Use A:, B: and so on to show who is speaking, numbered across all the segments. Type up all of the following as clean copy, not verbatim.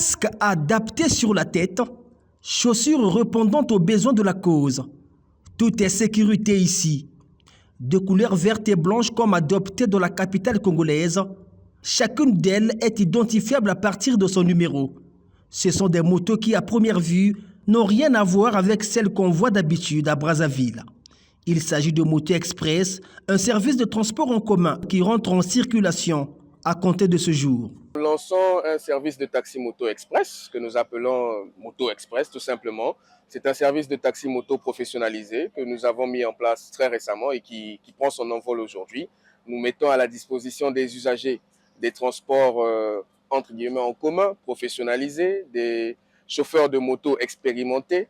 A: Casque adapté sur la tête, chaussures répondant aux besoins de la cause. Tout est sécurité ici. De couleur verte et blanche comme adoptée dans la capitale congolaise, chacune d'elles est identifiable à partir de son numéro. Ce sont des motos qui, à première vue, n'ont rien à voir avec celles qu'on voit d'habitude à Brazzaville. Il s'agit de Moto Express, un service de transport en commun qui rentre en circulation à compter de ce jour.
B: Nous lançons un service de taxi Moto Express que nous appelons Moto Express tout simplement. C'est un service de taxi moto professionnalisé que nous avons mis en place très récemment et qui prend son envol aujourd'hui. Nous mettons à la disposition des usagers des transports entre guillemets en commun, professionnalisés, des chauffeurs de moto expérimentés,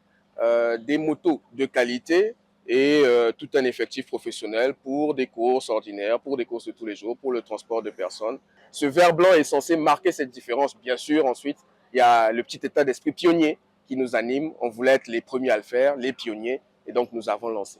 B: des motos de qualité et tout un effectif professionnel pour des courses ordinaires, pour des courses de tous les jours, pour le transport de personnes. Ce vert blanc est censé marquer cette différence. Bien sûr, ensuite, il y a le petit état d'esprit pionnier qui nous anime. On voulait être les premiers à le faire, les pionniers, et donc nous avons lancé.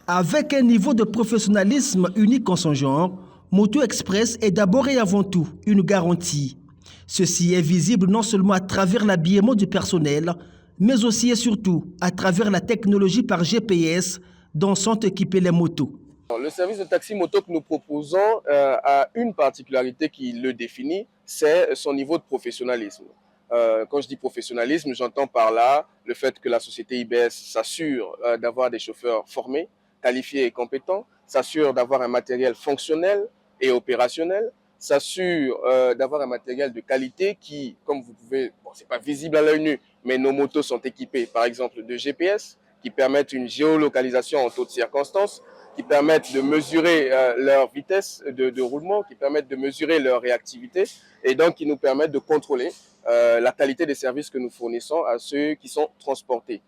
A: Avec un niveau de professionnalisme unique en son genre, Moto Express est d'abord et avant tout une garantie. Ceci est visible non seulement à travers l'habillement du personnel, mais aussi et surtout à travers la technologie par GPS dont sont équipées les motos.
B: Le service de taxi moto que nous proposons a une particularité qui le définit, c'est son niveau de professionnalisme. Quand je dis professionnalisme, j'entends par là le fait que la société IBS s'assure d'avoir des chauffeurs formés, qualifiés et compétents, s'assure d'avoir un matériel fonctionnel et opérationnel, s'assure d'avoir un matériel de qualité qui, comme vous pouvez, bon, c'est pas visible à l'œil nu, mais nos motos sont équipées par exemple de GPS qui permettent une géolocalisation en toutes circonstances, qui permettent de mesurer leur vitesse de roulement, qui permettent de mesurer leur réactivité et donc qui nous permettent de contrôler la qualité des services que nous fournissons à ceux qui sont transportés.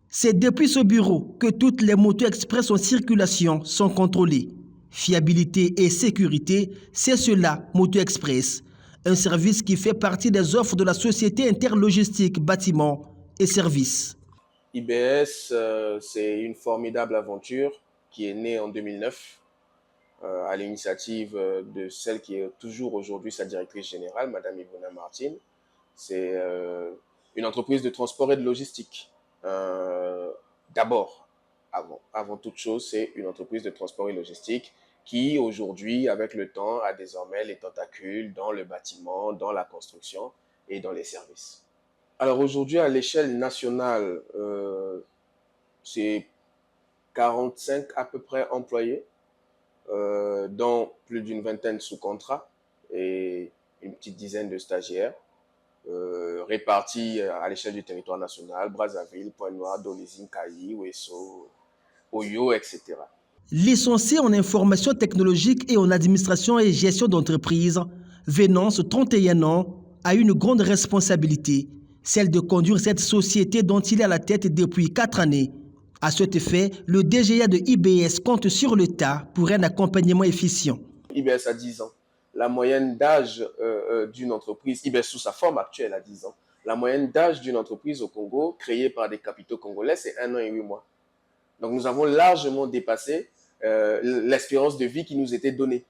A: C'est depuis ce bureau que toutes les motos express en circulation sont contrôlées. Fiabilité et sécurité, c'est cela, Moto Express, un service qui fait partie des offres de la société Interlogistique Bâtiments et Services.
B: IBS, c'est une formidable aventure qui est née en 2009 à l'initiative de celle qui est toujours aujourd'hui sa directrice générale, Madame Yvonna Martine. C'est une entreprise de transport et de logistique. D'abord, avant toute chose, c'est une entreprise de transport et logistique qui aujourd'hui, avec le temps, a désormais les tentacules dans le bâtiment, dans la construction et dans les services. Alors aujourd'hui, à l'échelle nationale, c'est 45 à peu près employés, dont plus d'une vingtaine sous contrat et une petite dizaine de stagiaires, répartis à l'échelle du territoire national, Brazzaville, Pointe-Noire, Dolizine, Kayi, Ouesso, Oyo, etc.
A: Licencié en information technologique et en administration et gestion d'entreprise, Venance, 31 ans, a une grande responsabilité, celle de conduire cette société dont il est à la tête depuis 4 années. À cet effet, le DGA de IBS compte sur l'État pour un accompagnement efficient.
B: IBS a 10 ans. La moyenne d'âge d'une entreprise, IBS sous sa forme actuelle a 10 ans, la moyenne d'âge d'une entreprise au Congo, créée par des capitaux congolais, c'est 1 an et 8 mois. Donc nous avons largement dépassé l'espérance de vie qui nous était donnée.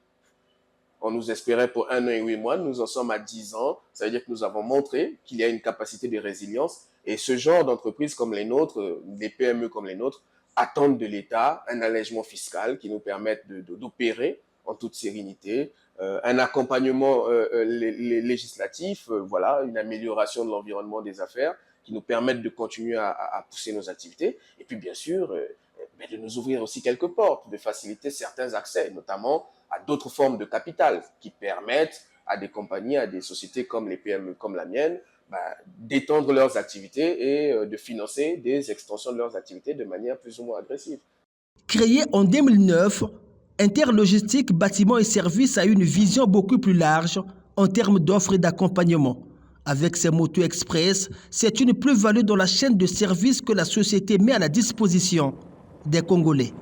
B: On nous espérait pour 1 an et 8 mois, nous en sommes à 10 ans. Ça veut dire que nous avons montré qu'il y a une capacité de résilience. Et ce genre d'entreprises comme les nôtres, des PME comme les nôtres, attendent de l'État un allègement fiscal qui nous permette d'opérer en toute sérénité, un accompagnement législatif, voilà, une amélioration de l'environnement des affaires qui nous permettent de continuer à pousser nos activités. Et puis bien sûr, de nous ouvrir aussi quelques portes, de faciliter certains accès, notamment à d'autres formes de capital qui permettent à des compagnies, à des sociétés comme les PME, comme la mienne, d'étendre leurs activités et de financer des extensions de leurs activités de manière plus ou moins agressive.
A: Créé en 2009, Interlogistique Bâtiments et Services a une vision beaucoup plus large en termes d'offres et d'accompagnement. Avec ses motos express, c'est une plus-value dans la chaîne de services que la société met à la disposition des Congolais.